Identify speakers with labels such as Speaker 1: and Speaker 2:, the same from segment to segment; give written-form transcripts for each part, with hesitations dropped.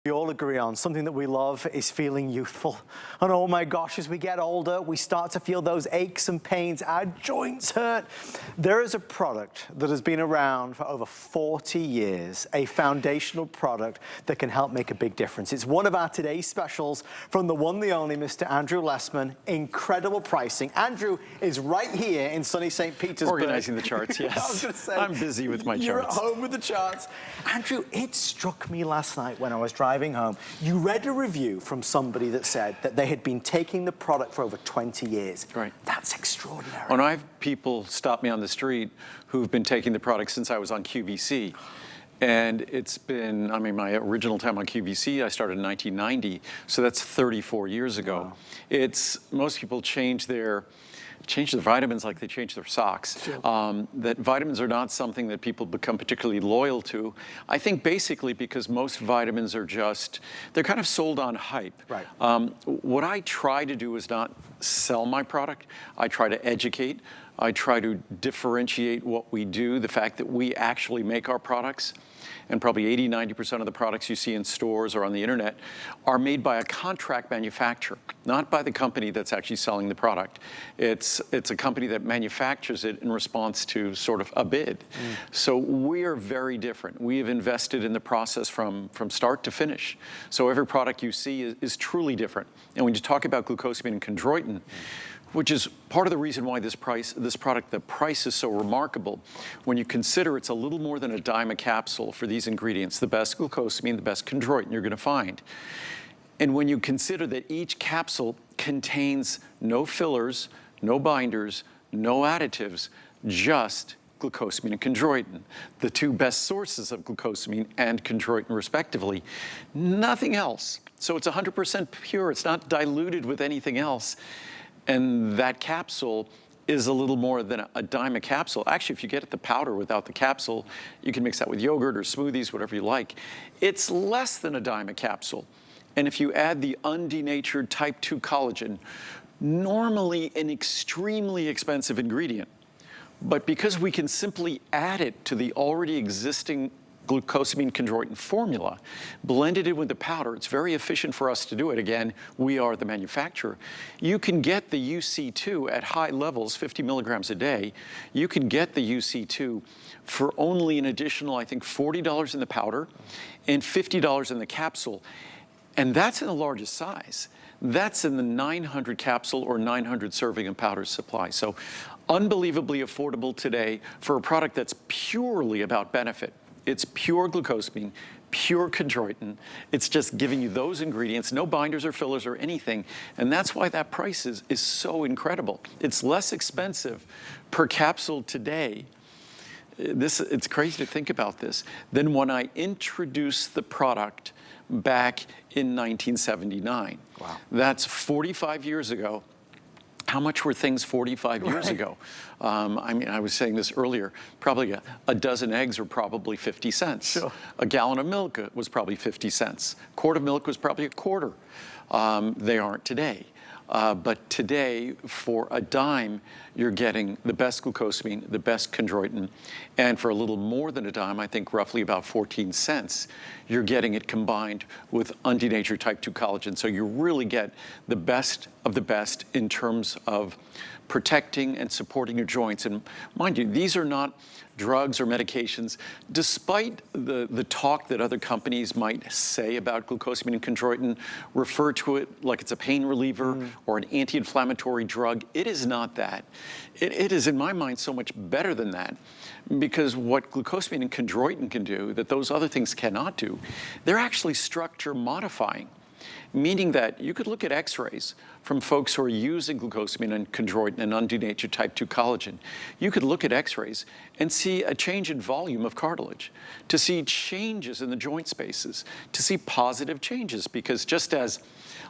Speaker 1: We all agree on something that we love is feeling youthful. And oh my gosh, as we get older, we start to feel those aches and pains, our joints hurt. There is a product that has been around for over 40 years, a foundational product that can help make a big difference. It's one of our today's specials from the one, the only, Mr. Andrew Lessman. Incredible pricing. Andrew is right here in sunny St. Petersburg.
Speaker 2: Organizing the charts, yes.
Speaker 1: I was gonna say,
Speaker 2: I'm busy with my
Speaker 1: you're
Speaker 2: charts.
Speaker 1: You're at home with the charts. Andrew, it struck me last night when I was driving home. You read a review from somebody that said that they had been taking the product for over 20 years.
Speaker 2: Right.
Speaker 1: That's extraordinary.
Speaker 2: When I have people stop me on the street who've been taking the product since I was on QVC. And it's been, I mean, my original time on QVC, I started in 1990, so that's 34 years ago. Wow. Most people change their vitamins like they change their socks. Sure. That vitamins are not something that people become particularly loyal to. I think basically because most vitamins are they're kind of sold on hype.
Speaker 1: Right.
Speaker 2: What I try to do is not sell my product. I try to educate. I try to differentiate what we do, the fact that we actually make our products. And probably 80–90% of the products you see in stores or on the internet are made by a contract manufacturer, not by the company that's actually selling the product. It's a company that manufactures it in response to sort of a bid. So we are very different. We have invested in the process from start to finish. So every product you see is truly different. And when you talk about glucosamine and chondroitin, which is part of the reason why the price is so remarkable. When you consider it's a little more than a dime a capsule for these ingredients, the best glucosamine, the best chondroitin you're gonna find. And when you consider that each capsule contains no fillers, no binders, no additives, just glucosamine and chondroitin, the two best sources of glucosamine and chondroitin respectively, nothing else. So it's 100% pure, it's not diluted with anything else. And that capsule is a little more than a dime a capsule. Actually, if you get the powder without the capsule, you can mix that with yogurt or smoothies, whatever you like. It's less than a dime a capsule. And if you add the undenatured type 2 collagen, normally an extremely expensive ingredient, but because we can simply add it to the already existing glucosamine chondroitin formula, blended in with the powder, it's very efficient for us to do it. Again, we are the manufacturer. You can get the UC2 at high levels, 50 milligrams a day. You can get the UC2 for only an additional, I think, $40 in the powder and $50 in the capsule. And that's in the largest size. That's in the 900 capsule or 900 serving of powder supply. So unbelievably affordable today for a product that's purely about benefit. It's pure glucosamine, pure chondroitin. It's just giving you those ingredients, no binders or fillers or anything. And that's why that price is so incredible. It's less expensive per capsule today. It's crazy to think about this, than when I introduced the product back in 1979. Wow. That's 45 years ago. How much were things 45 years ago? I mean, I was saying this earlier, probably a dozen eggs were probably 50 cents. Sure. A gallon of milk was probably 50 cents. A quart of milk was probably a quarter. They aren't today. But today, for a dime, you're getting the best glucosamine, the best chondroitin, and for a little more than a dime, I think roughly about 14 cents, you're getting it combined with undenatured type 2 collagen. So you really get the best of the best in terms of protecting and supporting your joints. And mind you, these are not drugs or medications. Despite the talk that other companies might say about glucosamine and chondroitin, refer to it like it's a pain reliever or an anti-inflammatory drug, it is not that. It is, in my mind, so much better than that, because what glucosamine and chondroitin can do that those other things cannot do, they're actually structure modifying. Meaning that you could look at x-rays from folks who are using glucosamine and chondroitin and undenatured type 2 collagen. You could look at x-rays and see a change in volume of cartilage, to see changes in the joint spaces, to see positive changes, because just as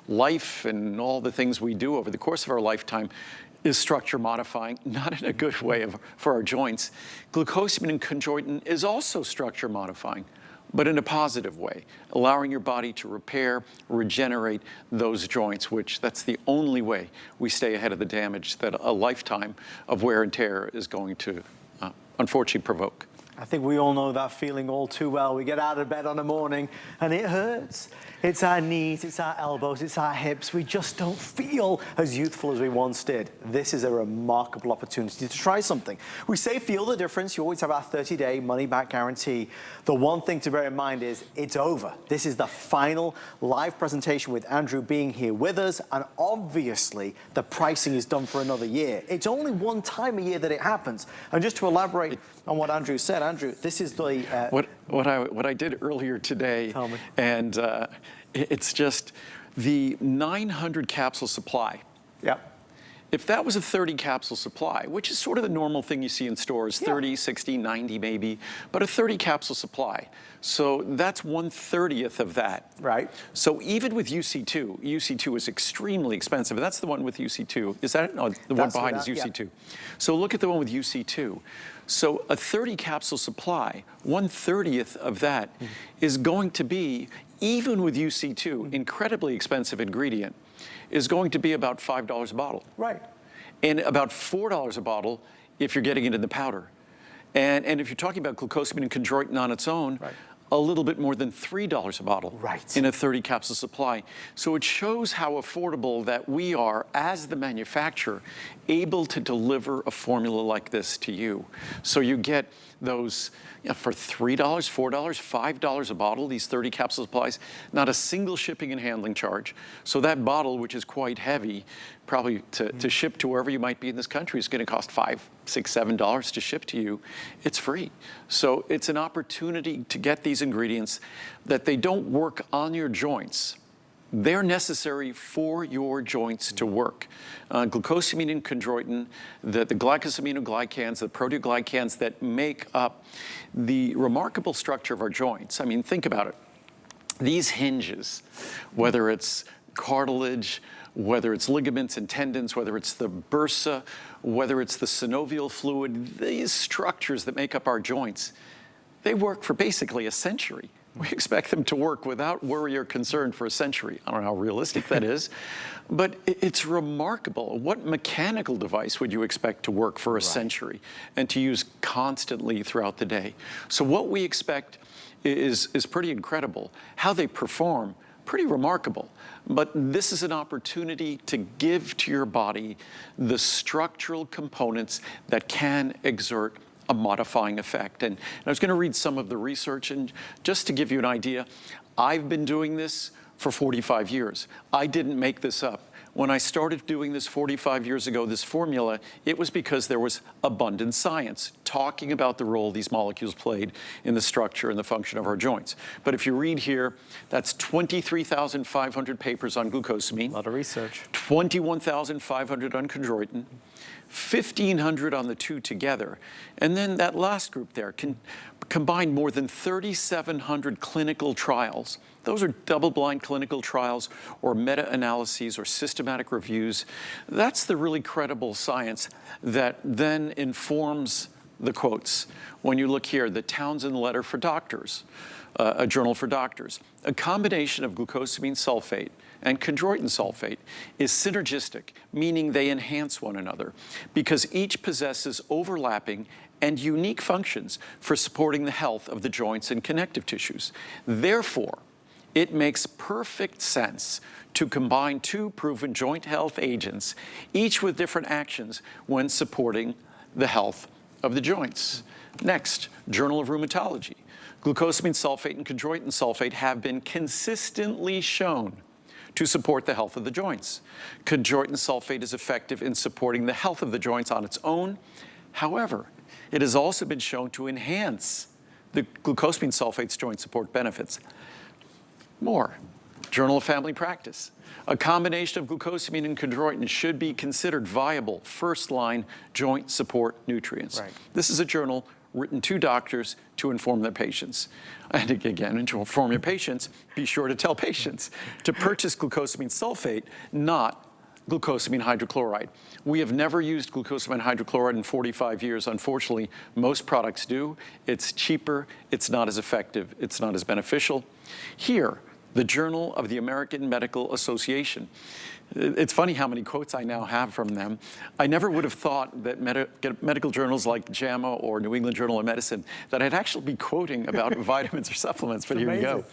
Speaker 2: life and all the things we do over the course of our lifetime is structure modifying, not in a good way for our joints, glucosamine and chondroitin is also structure modifying, but in a positive way, allowing your body to repair, regenerate those joints, which that's the only way we stay ahead of the damage that a lifetime of wear and tear is going to unfortunately provoke.
Speaker 1: I think we all know that feeling all too well. We get out of bed on a morning and it hurts. It's our knees, it's our elbows, it's our hips. We just don't feel as youthful as we once did. This is a remarkable opportunity to try something. We say feel the difference. You always have our 30-day money-back guarantee. The one thing to bear in mind is it's over. This is the final live presentation with Andrew being here with us, and obviously the pricing is done for another year. It's only one time a year that it happens. And just to elaborate on what Andrew said, Andrew, this is the...
Speaker 2: What I did earlier today,
Speaker 1: Tell me.
Speaker 2: and it's just the 900 capsule supply.
Speaker 1: Yep.
Speaker 2: If that was a 30 capsule supply, which is sort of the normal thing you see in stores, 30, 60, 90 maybe, but a 30 capsule supply. So that's 1/30th of that.
Speaker 1: Right.
Speaker 2: So even with UC2, UC2 is extremely expensive. And that's the one with UC2. Is that it? No, the one behind is UC2. Yeah. So look at the one with UC2. So a 30 capsule supply, 1/30th of that is going to be, even with UC2, incredibly expensive ingredient, is going to be about $5 a bottle.
Speaker 1: Right.
Speaker 2: And about $4 a bottle if you're getting it in the powder. And if you're talking about glucosamine and chondroitin on its own,
Speaker 1: right,
Speaker 2: a little bit more than $3 a bottle,
Speaker 1: right,
Speaker 2: in a 30 capsule supply. So it shows how affordable that we are, as the manufacturer, able to deliver a formula like this to you. So you get those, for $3, $4, $5 a bottle, these 30 capsule supplies, not a single shipping and handling charge. So that bottle, which is quite heavy, probably to ship to wherever you might be in this country, is going to cost $5, $6, $7 to ship to you. It's free. So it's an opportunity to get these ingredients that they don't work on your joints. They're necessary for your joints to work. Glucosamine and chondroitin, the glycosaminoglycans, the proteoglycans that make up the remarkable structure of our joints. I mean, think about it. These hinges, whether it's cartilage, whether it's ligaments and tendons, whether it's the bursa, whether it's the synovial fluid, these structures that make up our joints, they work for basically a century. We expect them to work without worry or concern for a century. I don't know how realistic that is, but it's remarkable. What mechanical device would you expect to work for a century and to use constantly throughout the day? So what we expect is pretty incredible. How they perform, pretty remarkable. But this is an opportunity to give to your body the structural components that can exert a modifying effect. And I was going to read some of the research, and just to give you an idea, I've been doing this for 45 years. I didn't make this up. When I started doing this 45 years ago, this formula, it was because there was abundant science talking about the role these molecules played in the structure and the function of our joints. But if you read here, that's 23,500 papers on glucosamine.
Speaker 1: A lot of research.
Speaker 2: 21,500 on chondroitin. 1,500 on the two together. And then that last group there combined more than 3,700 clinical trials. Those are double-blind clinical trials or meta-analyses or systematic reviews. That's the really credible science that then informs the quotes. When you look here, the Townsend Letter for Doctors, a journal for doctors. A combination of glucosamine sulfate and chondroitin sulfate is synergistic, meaning they enhance one another, because each possesses overlapping and unique functions for supporting the health of the joints and connective tissues. Therefore, it makes perfect sense to combine two proven joint health agents, each with different actions when supporting the health of the joints. Next, Journal of Rheumatology. Glucosamine sulfate and chondroitin sulfate have been consistently shown to support the health of the joints. Chondroitin sulfate is effective in supporting the health of the joints on its own. However, it has also been shown to enhance the glucosamine sulfate's joint support benefits. More, Journal of Family Practice. A combination of glucosamine and chondroitin should be considered viable first-line joint support nutrients.
Speaker 1: Right.
Speaker 2: This is a journal written to doctors to inform their patients. And again, to inform your patients, be sure to tell patients to purchase glucosamine sulfate, not glucosamine hydrochloride. We have never used glucosamine hydrochloride in 45 years. Unfortunately, most products do. It's cheaper, it's not as effective, it's not as beneficial. Here, the Journal of the American Medical Association. It's funny how many quotes I now have from them. I never would have thought that medical journals like JAMA or New England Journal of Medicine that I'd actually be quoting about vitamins or supplements, but here you go.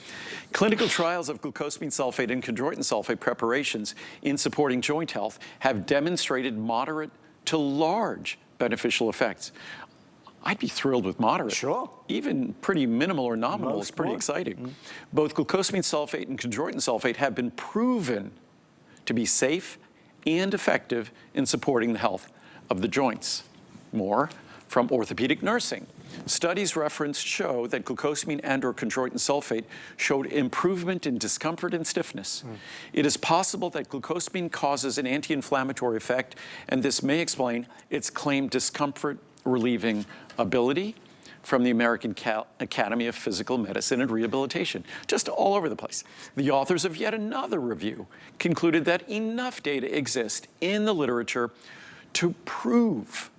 Speaker 2: Clinical trials of glucosamine sulfate and chondroitin sulfate preparations in supporting joint health have demonstrated moderate to large beneficial effects. I'd be thrilled with moderate.
Speaker 1: Sure.
Speaker 2: Even pretty minimal or nominal is pretty
Speaker 1: would.
Speaker 2: exciting. Both glucosamine sulfate and chondroitin sulfate have been proven to be safe and effective in supporting the health of the joints. More from orthopedic nursing. Studies referenced show that glucosamine and/or chondroitin sulfate showed improvement in discomfort and stiffness. It is possible that glucosamine causes an anti-inflammatory effect, and this may explain its claimed discomfort relieving ability from the American Academy of Physical Medicine and Rehabilitation, just all over the place. The authors of yet another review concluded that enough data exist in the literature to prove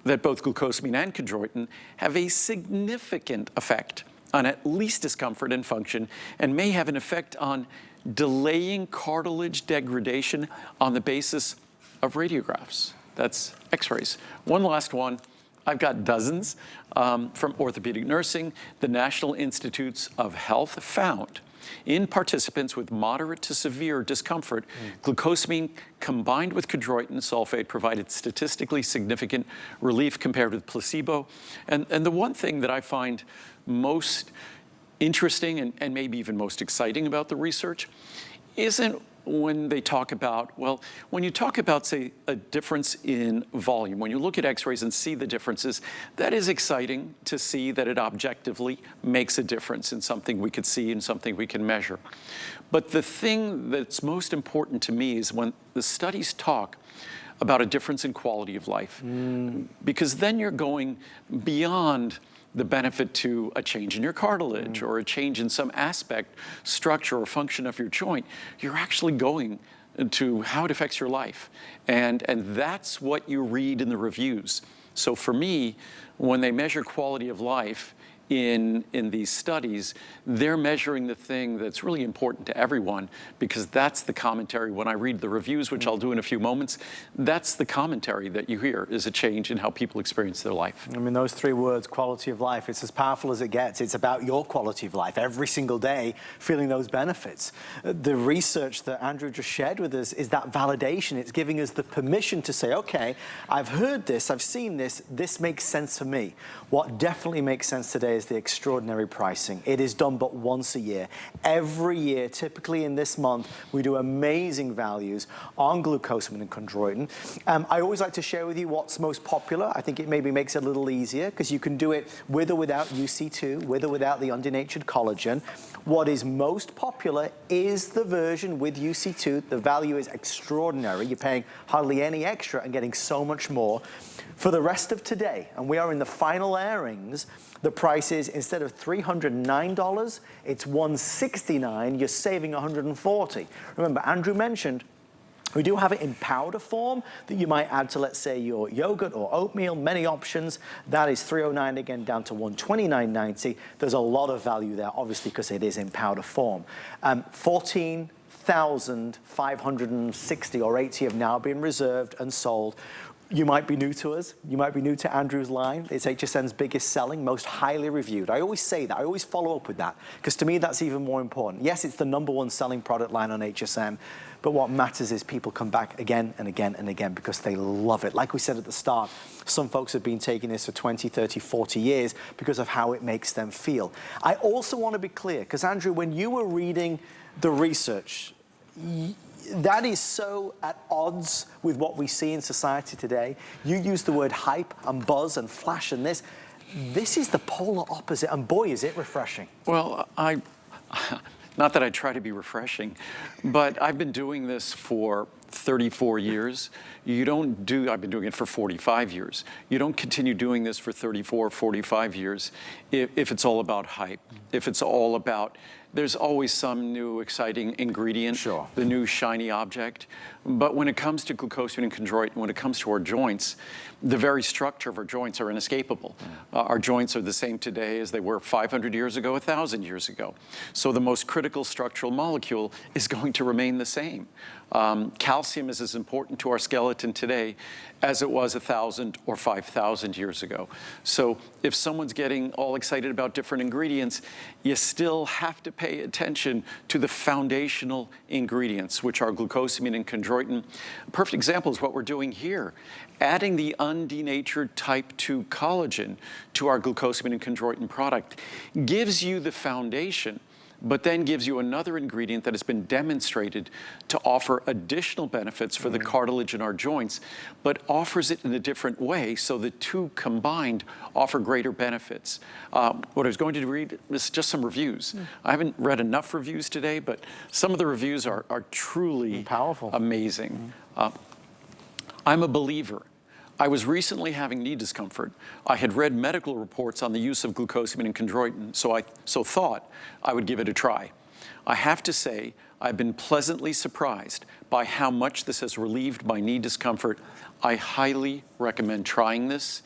Speaker 2: that both glucosamine and chondroitin have a significant effect on at least discomfort and function, and may have an effect on delaying cartilage degradation on the basis of radiographs. That's x-rays. One last one. I've got dozens from orthopedic nursing. The National Institutes of Health found in participants with moderate to severe discomfort, glucosamine combined with chondroitin sulfate provided statistically significant relief compared with placebo. And the one thing that I find most interesting and maybe even most exciting about the research isn't when they talk about, well, when you talk about, say, a difference in volume, when you look at x-rays and see the differences, that is exciting to see that it objectively makes a difference in something we could see and something we can measure. But the thing that's most important to me is when the studies talk about a difference in quality of life, because then you're going beyond the benefit to a change in your cartilage or a change in some aspect, structure, or function of your joint. You're actually going to how it affects your life. And that's what you read in the reviews. So for me, when they measure quality of life in these studies, they're measuring the thing that's really important to everyone, because that's the commentary. When I read the reviews, which I'll do in a few moments, that's the commentary that you hear, is a change in how people experience their life.
Speaker 1: I mean, those three words, quality of life, it's as powerful as it gets. It's about your quality of life every single day, feeling those benefits. The research that Andrew just shared with us is that validation. It's giving us the permission to say, okay, I've heard this, I've seen this, this makes sense for me. What definitely makes sense today is the extraordinary pricing. It is done but once a year. Every year, typically in this month, we do amazing values on glucosamine and chondroitin. I always like to share with you what's most popular. I think it maybe makes it a little easier because you can do it with or without UC2, with or without the undenatured collagen. What is most popular is the version with UC2. The value is extraordinary. You're paying hardly any extra and getting so much more. For the rest of today, and we are in the final airings, the price is, instead of $309, it's $169. You're saving $140. Remember, Andrew mentioned we do have it in powder form that you might add to, let's say, your yogurt or oatmeal, many options. That is $309 again, down to $129.90. There's a lot of value there, obviously, because it is in powder form. 14,560 or 80 have now been reserved and sold. You might be new to us. You might be new to Andrew's line. It's HSN's biggest selling, most highly reviewed. I always say that. I always follow up with that, because to me, that's even more important. Yes, it's the #1 selling product line on HSN, but what matters is people come back again and again and again because they love it. Like we said at the start, some folks have been taking this for 20, 30, 40 years because of how it makes them feel. I also want to be clear, because Andrew, when you were reading the research, that is so at odds with what we see in society today. You use the word hype and buzz and flash and this. This is the polar opposite, and boy, is it refreshing.
Speaker 2: Well, not that I try to be refreshing, but I've been doing this for 34 years. I've been doing it for 45 years. You don't continue doing this for 34, 45 years if it's all about hype, if it's all about there's always some new exciting ingredient,
Speaker 1: Sure.
Speaker 2: the new shiny object. But when it comes to glucosamine and chondroitin, when it comes to our joints, the very structure of our joints are inescapable. Our joints are the same today as they were 500 years ago, 1,000 years ago. So the most critical structural molecule is going to remain the same. Calcium is as important to our skeleton today as it was 1,000 or 5,000 years ago. So if someone's getting all excited about different ingredients, you still have to pay attention to the foundational ingredients, which are glucosamine and chondroitin. A perfect example is what we're doing here. Adding the undenatured type 2 collagen to our glucosamine and chondroitin product gives you the foundation, but then gives you another ingredient that has been demonstrated to offer additional benefits for the cartilage in our joints, but offers it in a different way, so the two combined offer greater benefits. What I was going to read is just some reviews. I haven't read enough reviews today, but some of the reviews are truly
Speaker 1: powerful,
Speaker 2: amazing. I'm a believer. I was recently having knee discomfort. I had read medical reports on the use of glucosamine and chondroitin, so thought I would give it a try. I have to say, I've been pleasantly surprised by how much this has relieved my knee discomfort. I highly recommend trying this.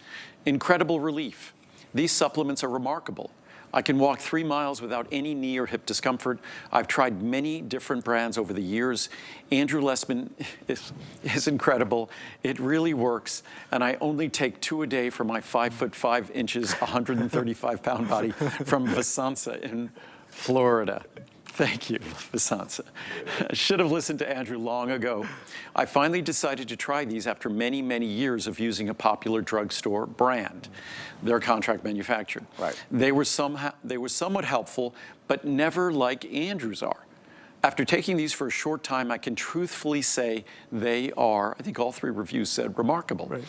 Speaker 2: Incredible relief. These supplements are remarkable. I can walk 3 miles without any knee or hip discomfort. I've tried many different brands over the years. Andrew Lessman is incredible. It really works. And I only take 2 a day for my 5'5", 135-pound body from Visanza in Florida. Thank you, Visanza. I should have listened to Andrew long ago. I finally decided to try these after many, many years of using a popular drugstore brand. They're contract manufactured.
Speaker 1: Right.
Speaker 2: They were somewhat helpful, but never like Andrew's are. After taking these for a short time, I can truthfully say they are, I think all 3 reviews said, remarkable. Right.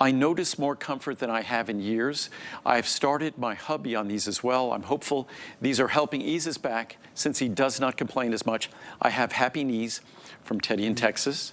Speaker 2: I notice more comfort than I have in years. I've started my hubby on these as well. I'm hopeful these are helping ease his back since he does not complain as much. I have happy knees from Teddy in Texas.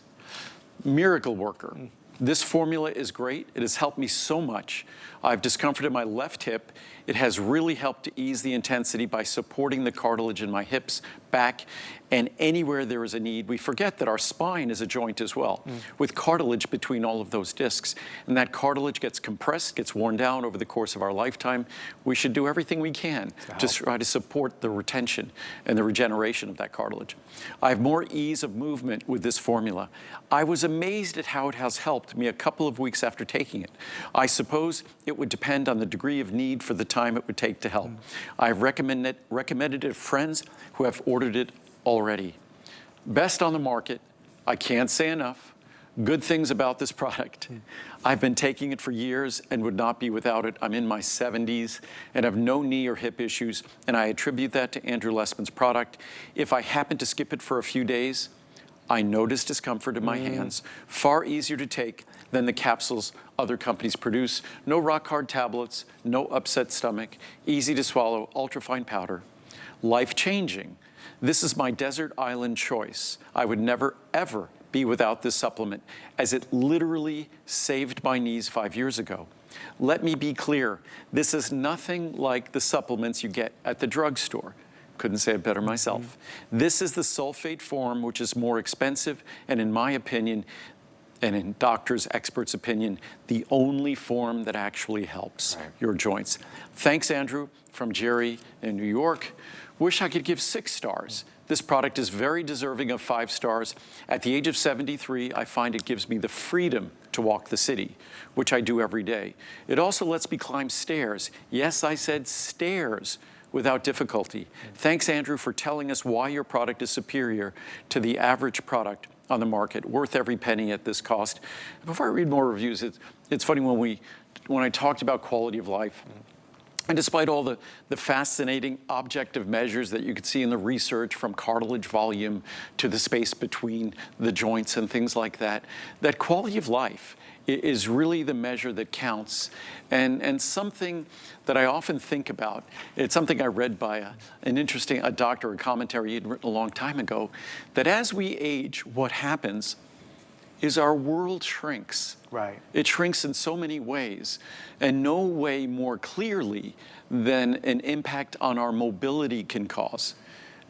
Speaker 2: Miracle worker. This formula is great. It has helped me so much. I have discomfort in my left hip. It has really helped to ease the intensity by supporting the cartilage in my hips, back, and anywhere there is a need. We forget that our spine is a joint as well, with cartilage between all of those discs. And that cartilage gets compressed, gets worn down over the course of our lifetime. We should do everything we can to try to support the retention and the regeneration of that cartilage. I have more ease of movement with this formula. I was amazed at how it has helped me a couple of weeks after taking it. I suppose it would depend on the degree of need for the time it would take to help. I've recommended it to friends who have ordered it already. Best on the market. I can't say enough good things about this product. I've been taking it for years and would not be without it. I'm in my 70s and have no knee or hip issues, and I attribute that to Andrew Lessman's product. If I happen to skip it for a few days, I notice discomfort in my hands, far easier to take than the capsules other companies produce. No rock hard tablets, no upset stomach, easy to swallow, ultrafine powder. Life-changing. This is my desert island choice. I would never, ever be without this supplement, as it literally saved my knees 5 years ago. Let me be clear, this is nothing like the supplements you get at the drugstore. Couldn't say it better myself. This is the sulfate form, which is more expensive, and in my opinion, and in doctors, experts' opinion, the only form that actually helps your joints. Thanks, Andrew, from Jerry in New York. Wish I could give 6 stars. This product is very deserving of 5 stars. At the age of 73, I find it gives me the freedom to walk the city, which I do every day. It also lets me climb stairs. Yes, I said stairs, without difficulty. Thanks, Andrew, for telling us why your product is superior to the average product on the market, worth every penny at this cost. Before I read more reviews, it's funny when I talked about quality of life, and despite all the fascinating objective measures that you could see in the research, from cartilage volume to the space between the joints and things like that, that quality of life is really the measure that counts. And something that I often think about, it's something I read by a doctor, a commentary he'd written a long time ago, that as we age, what happens is our world shrinks.
Speaker 1: Right.
Speaker 2: It shrinks in so many ways, and no way more clearly than an impact on our mobility can cause.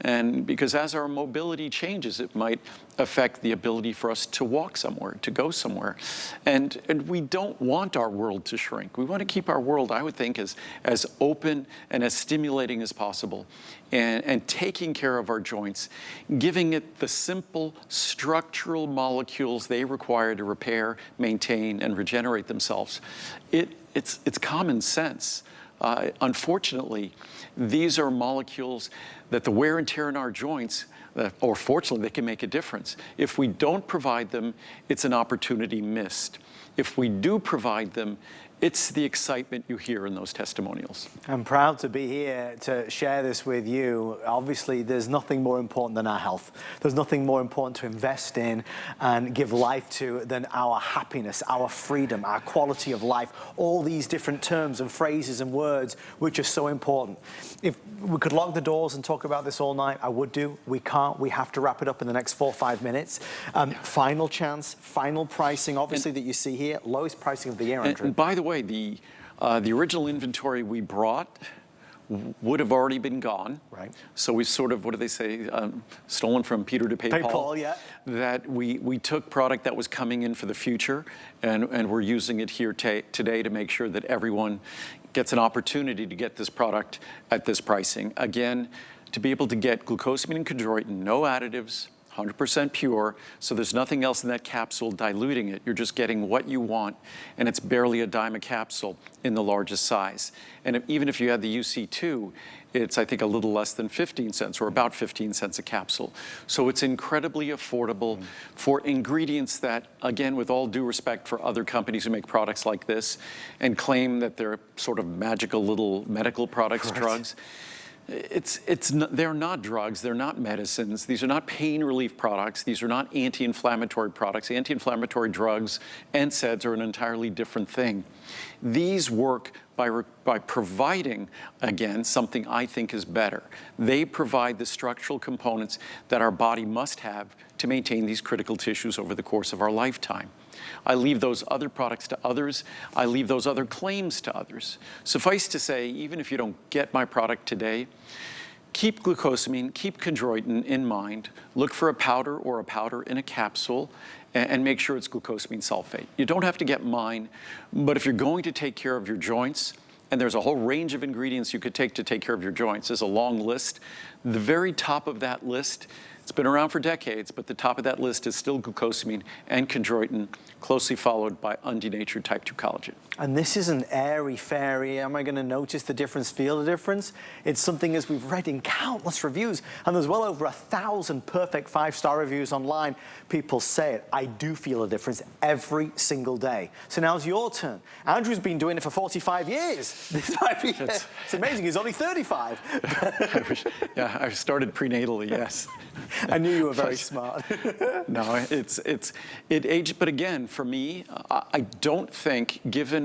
Speaker 2: And because as our mobility changes, it might affect the ability for us to walk somewhere, to go somewhere. And we don't want our world to shrink. We want to keep our world, I would think, as open and as stimulating as possible. And taking care of our joints, giving it the simple structural molecules they require to repair, maintain, and regenerate themselves. It's common sense. Unfortunately, these are molecules that the wear and tear in our joints, or fortunately, they can make a difference. If we don't provide them, it's an opportunity missed. If we do provide them, it's the excitement you hear in those testimonials.
Speaker 1: I'm proud to be here to share this with you. Obviously, there's nothing more important than our health. There's nothing more important to invest in and give life to than our happiness, our freedom, our quality of life, all these different terms and phrases and words which are so important. If we could lock the doors and talk about this all night, I would do. We can't. We have to wrap it up in the next 4 or 5 minutes. Final chance, final pricing, obviously, that you see here, lowest pricing of the year, Andrew.
Speaker 2: And by the way, the original inventory we brought would have already been gone.
Speaker 1: Right.
Speaker 2: So we sort of, what do they say, stolen from Peter to pay Paul.
Speaker 1: Yeah.
Speaker 2: That we took product that was coming in for the future, and we're using it here today to make sure that everyone gets an opportunity to get this product at this pricing. Again, to be able to get glucosamine and chondroitin, no additives, 100% pure, so there's nothing else in that capsule diluting it. You're just getting what you want, and it's barely a dime a capsule in the largest size. And even if you had the UC2, it's, I think, a little less than 15 cents, or about 15 cents a capsule. So it's incredibly affordable for ingredients that, again, with all due respect for other companies who make products like this and claim that they're sort of magical little medical products, drugs, they're not drugs, they're not medicines, these are not pain relief products, these are not anti-inflammatory products. Anti-inflammatory drugs, NSAIDs, are an entirely different thing. These work by providing, again, something I think is better. They provide the structural components that our body must have to maintain these critical tissues over the course of our lifetime. I leave those other products to others. I leave those other claims to others. Suffice to say, even if you don't get my product today, keep glucosamine, keep chondroitin in mind. Look for a powder or a powder in a capsule, and make sure it's glucosamine sulfate. You don't have to get mine, but if you're going to take care of your joints, and there's a whole range of ingredients you could take to take care of your joints. There's a long list. The very top of that list, it's been around for decades, but the top of that list is still glucosamine and chondroitin, closely followed by undenatured type 2 collagen.
Speaker 1: And this isn't airy-fairy, am I going to notice the difference, feel the difference? It's something, as we've read in countless reviews, and there's well over 1,000 perfect 5-star reviews online. People say it. I do feel a difference every single day. So now's your turn. Andrew's been doing it for 45 years. This might be, it's amazing, he's only 35.
Speaker 2: Yeah, I started prenatally, yes.
Speaker 1: I knew you were very smart.
Speaker 2: No, it aged, but again, for me, I don't think, given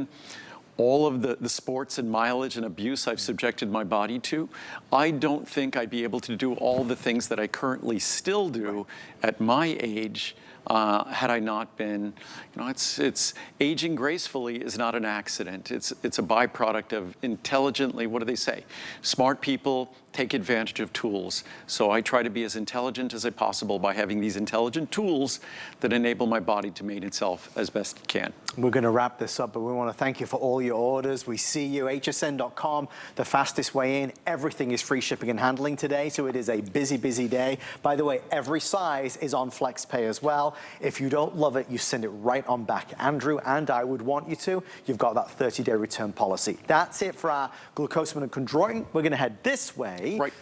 Speaker 2: all of the sports and mileage and abuse I've subjected my body to, I don't think I'd be able to do all the things that I currently still do at my age had I not been, it's aging gracefully is not an accident. It's a byproduct of intelligently, what do they say? Smart people take advantage of tools. So I try to be as intelligent as possible by having these intelligent tools that enable my body to maintain itself as best it can.
Speaker 1: We're going to wrap this up, but we want to thank you for all your orders. We see you, hsn.com, the fastest way in. Everything is free shipping and handling today, so it is a busy, busy day. By the way, every size is on FlexPay as well. If you don't love it, you send it right on back. Andrew and I would want you to. You've got that 30-day return policy. That's it for our glucosamine and chondroitin. We're going to head this way.
Speaker 2: Right.